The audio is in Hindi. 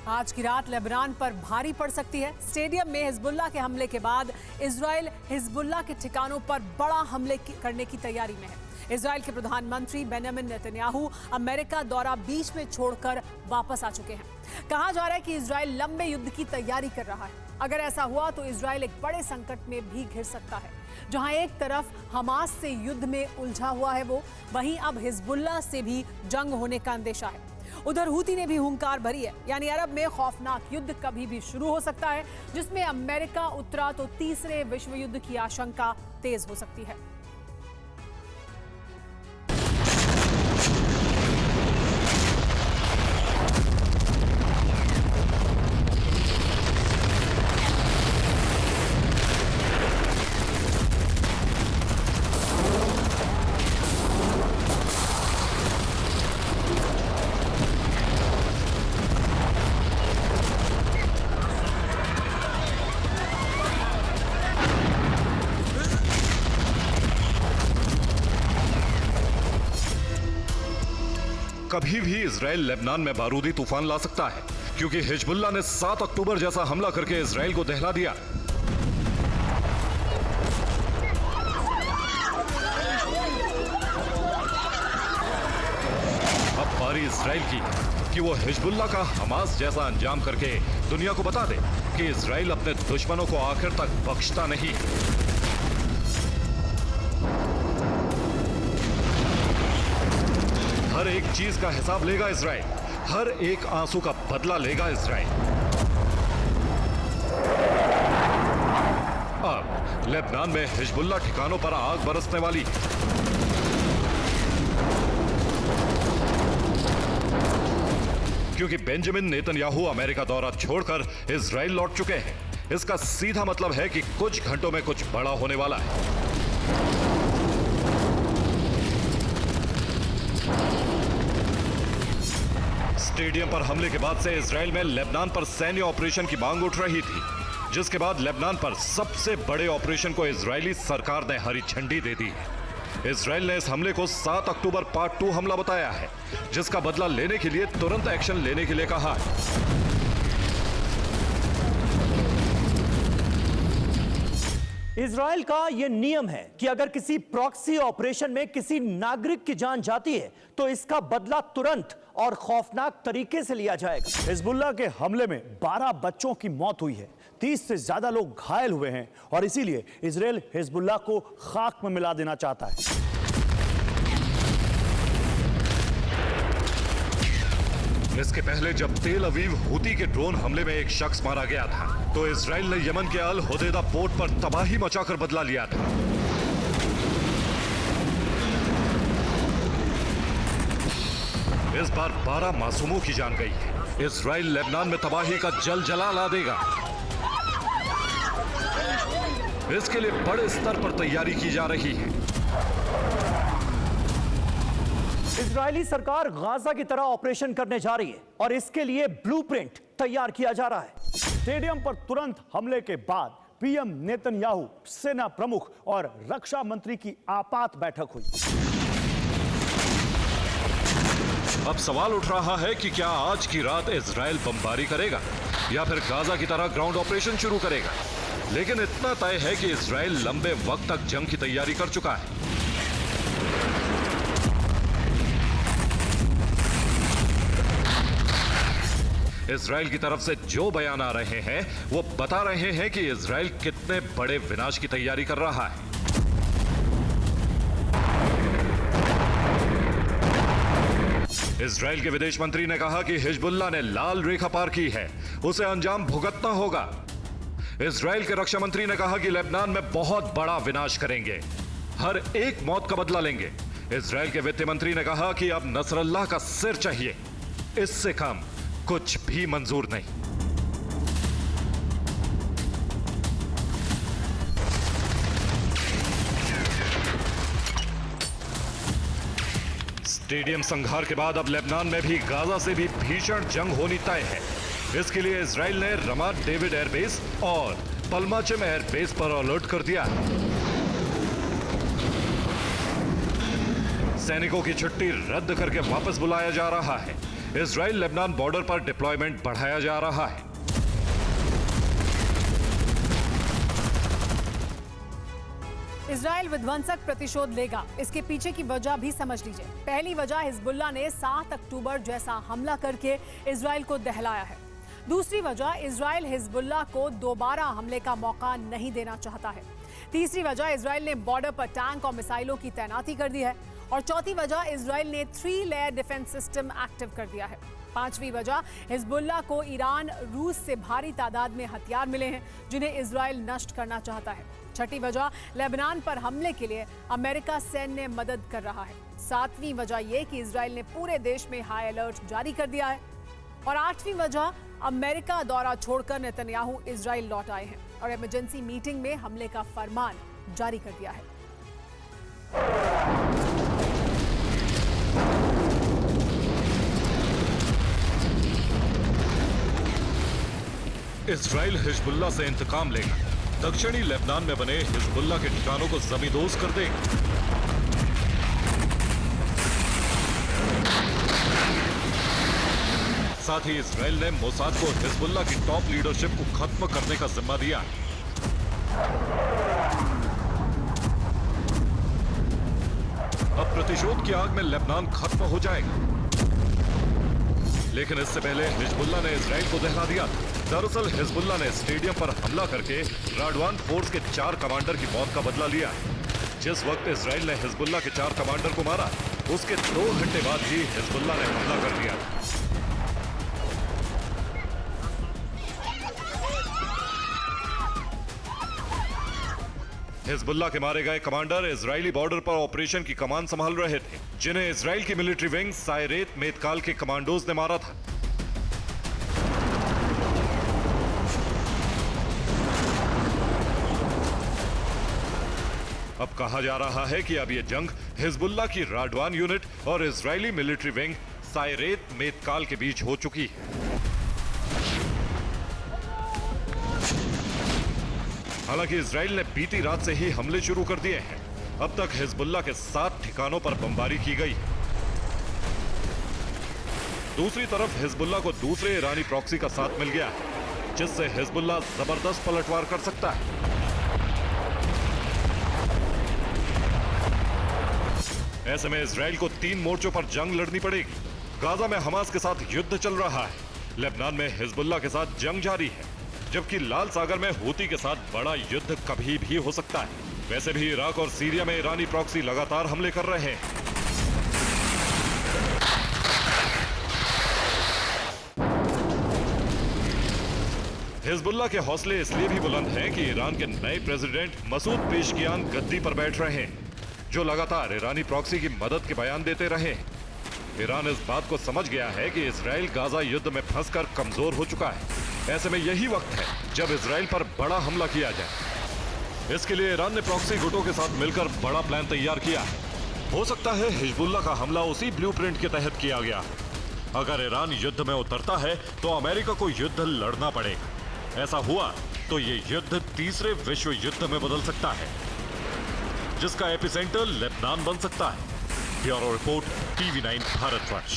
आज की रात लेबनान पर भारी पड़ सकती है। स्टेडियम में हिजबुल्लाह के हमले के बाद इजराइल हिजबुल्लाह के ठिकानों पर बड़ा हमले करने की तैयारी में है। इजराइल के प्रधानमंत्री बेंजामिन नेतन्याहू अमेरिका दौरा बीच में छोड़कर वापस आ चुके हैं। कहा जा रहा है कि इजराइल लंबे युद्ध की तैयारी कर रहा है। अगर ऐसा हुआ तो इजराइल एक बड़े संकट में भी घिर सकता है। जहां एक तरफ हमास से युद्ध में उलझा हुआ है वहीं अब हिजबुल्लाह से भी जंग होने का अंदेशा है। उधर हूती ने भी हुंकार भरी है, यानी अरब में खौफनाक युद्ध कभी भी शुरू हो सकता है, जिसमें अमेरिका उतरा तो तीसरे विश्व युद्ध की आशंका तेज हो सकती है। कभी भी इजराइल लेबनान में बारूदी तूफान ला सकता है, क्योंकि हिजबुल्लाह ने 7 अक्टूबर जैसा हमला करके इजराइल को दहला दिया। अब बारी इजराइल की कि वो हिजबुल्लाह का हमास जैसा अंजाम करके दुनिया को बता दे कि इजराइल अपने दुश्मनों को आखिर तक बख्शता नहीं। हर एक चीज का हिसाब लेगा इजराइल, हर एक आंसू का बदला लेगा इजराइल। अब लेबनान में हिजबुल्लाह ठिकानों पर आग बरसने वाली। क्योंकि बेंजामिन नेतन्याहू अमेरिका दौरा छोड़कर इजराइल लौट चुके हैं। इसका सीधा मतलब है कि कुछ घंटों में कुछ बड़ा होने वाला है। स्टेडियम पर हमले के बाद से इजराइल में लेबनान पर सैन्य ऑपरेशन की मांग उठ रही थी, जिसके बाद लेबनान पर सबसे बड़े ऑपरेशन को इजरायली सरकार ने हरी झंडी दे दी है। इजराइल ने इस हमले को 7 अक्टूबर पार्ट 2 हमला बताया है, जिसका बदला लेने के लिए तुरंत एक्शन लेने के लिए कहा है। इजराइल का यह नियम है कि अगर किसी प्रॉक्सी ऑपरेशन में किसी नागरिक की जान जाती है तो इसका बदला तुरंत और खौफनाक तरीके से लिया जाएगा। हिजबुल्लाह के हमले में 12 बच्चों की मौत हुई है, 30 से ज्यादा लोग घायल हुए हैं और इसीलिए इजराइल हिजबुल्लाह को खाक में मिला देना चाहता है। इसके पहले जब तेल अवीव हूती के ड्रोन हमले में एक शख्स मारा गया था, तो इजराइल ने यमन के अल हुदैदा पोर्ट पर तबाही मचाकर बदला लिया था। इस बार 12 मासूमों की जान गई है। इजराइल लेबनान में तबाही का जलजला ला देगा। इसके लिए बड़े स्तर पर तैयारी की जा रही है। इजरायली सरकार गाजा की तरह ऑपरेशन करने जा रही है और इसके लिए ब्लूप्रिंट तैयार किया जा रहा है। स्टेडियम पर तुरंत हमले के बाद पीएम नेतन्याहू, सेना प्रमुख और रक्षा मंत्री की आपात बैठक हुई। अब सवाल उठ रहा है कि क्या आज की रात इजराइल बमबारी करेगा या फिर गाजा की तरह ग्राउंड ऑपरेशन शुरू करेगा। लेकिन इतना तय है कि इजराइल लंबे वक्त तक जंग की तैयारी कर चुका है। इजराइल की तरफ से जो बयान आ रहे हैं वो बता रहे हैं कि इजराइल कितने बड़े विनाश की तैयारी कर रहा है। इजराइल के विदेश मंत्री ने कहा कि हिजबुल्लाह ने लाल रेखा पार की है, उसे अंजाम भुगतना होगा। इजराइल के रक्षा मंत्री ने कहा कि लेबनान में बहुत बड़ा विनाश करेंगे, हर एक मौत का बदला लेंगे। इजराइल के वित्त मंत्री ने कहा कि अब नसरल्लाह का सिर चाहिए, इससे कम कुछ भी मंजूर नहीं। स्टेडियम संघार के बाद अब लेबनान में भी गाजा से भी भीषण जंग होनी तय है। इसके लिए इजराइल ने रमात डेविड एयरबेस और पल्माचिम एयरबेस पर अलर्ट कर दिया है। सैनिकों की छुट्टी रद्द करके वापस बुलाया जा रहा है। इजराइल लेबनान बॉर्डर पर डिप्लॉयमेंट बढ़ाया जा रहा है। इजराइल विध्वंसक प्रतिशोध लेगा, इसके पीछे की वजह भी समझ लीजिए। पहली वजह, हिजबुल्लाह ने 7 अक्टूबर जैसा हमला करके इजराइल को दहलाया है। दूसरी वजह, इजराइल हिजबुल्लाह को दोबारा हमले का मौका नहीं देना चाहता है। तीसरी वजह, इजराइल ने बॉर्डर पर टैंक और मिसाइलों की तैनाती कर दी है। और चौथी वजह, इजराइल ने 3 लेयर डिफेंस सिस्टम एक्टिव कर दिया है। पांचवी वजह, हिजबुल्लाह को ईरान, रूस से भारी तादाद में हथियार मिले हैं जिन्हें इजराइल नष्ट करना चाहता है। छठी वजह, लेबनान पर हमले के लिए अमेरिका सैन्य मदद कर रहा है। सातवीं वजह यह कि इजराइल ने पूरे देश में हाई अलर्ट जारी कर दिया है। और आठवीं वजह, अमेरिका दौरा छोड़कर नेतन्याहू इजराइल लौट आए हैं और इमरजेंसी मीटिंग में हमले का फरमान जारी कर दिया है। इजराइल हिजबुल्लाह से इंतकाम लेगा। दक्षिणी लेबनान में बने हिजबुल्लाह के ठिकानों को जमींदोज कर देगा। साथ ही इजराइल ने मोसाद को हिजबुल्लाह की टॉप लीडरशिप को खत्म करने का जिम्मा दिया। अब प्रतिशोध की आग में लेबनान खत्म हो जाएगा। लेकिन इससे पहले हिजबुल्लाह ने इजराइल को दहला दिया था। दरअसल हिजबुल्लाह ने स्टेडियम पर हमला करके राडवान फोर्स के 4 कमांडर की मौत का बदला लिया। जिस वक्त इजराइल ने हिजबुल्लाह के 4 कमांडर को मारा, उसके 2 घंटे बाद ही हिजबुल्लाह ने हमला कर दिया। हिजबुल्लाह के मारे गए कमांडर इजरायली बॉर्डर पर ऑपरेशन की कमान संभाल रहे थे, जिन्हें इजराइल की मिलिट्री विंग सायरेत मेतकाल के कमांडोज ने मारा था। अब कहा जा रहा है कि अब यह जंग हिजबुल्लाह की राडवान यूनिट और इजरायली मिलिट्री विंग सायरेत मेतकाल के बीच हो चुकी है। हालांकि इजराइल ने बीती रात से ही हमले शुरू कर दिए हैं। अब तक हिजबुल्लाह के 7 ठिकानों पर बमबारी की गई। दूसरी तरफ हिजबुल्लाह को दूसरे ईरानी प्रॉक्सी का साथ मिल गया है, जिससे हिजबुल्लाह जबरदस्त पलटवार कर सकता है। ऐसे में इजराइल को 3 मोर्चों पर जंग लड़नी पड़ेगी। गाजा में हमास के साथ युद्ध चल रहा है, लेबनान में हिजबुल्लाह के साथ जंग जारी है, जबकि लाल सागर में हूती के साथ बड़ा युद्ध कभी भी हो सकता है। वैसे भी इराक और सीरिया में ईरानी प्रॉक्सी लगातार हमले कर रहे हैं। हिजबुल्लाह के हौसले इसलिए भी बुलंद हैं कि ईरान के नए प्रेसिडेंट मसूद पेशकियान गद्दी पर बैठ रहे हैं, जो लगातार ईरानी प्रॉक्सी की मदद के बयान देते रहे। ईरान इस बात को समझ गया है कि इजराइल गाजा युद्ध में फंसकर कमजोर हो चुका है। ऐसे में यही वक्त है जब इजराइल पर बड़ा हमला किया जाए। इसके लिए ईरान ने प्रॉक्सी गुटों के साथ मिलकर बड़ा प्लान तैयार किया है। हो सकता है हिजबुल्लाह का हमला उसी ब्लूप्रिंट के तहत किया गया। अगर ईरान युद्ध में उतरता है तो अमेरिका को युद्ध लड़ना पड़ेगा। ऐसा हुआ तो ये युद्ध तीसरे विश्व युद्ध में बदल सकता है, जिसका एपिसेंटर लेबनान बन सकता है। Bureau report, TV9 Bharatvarsh.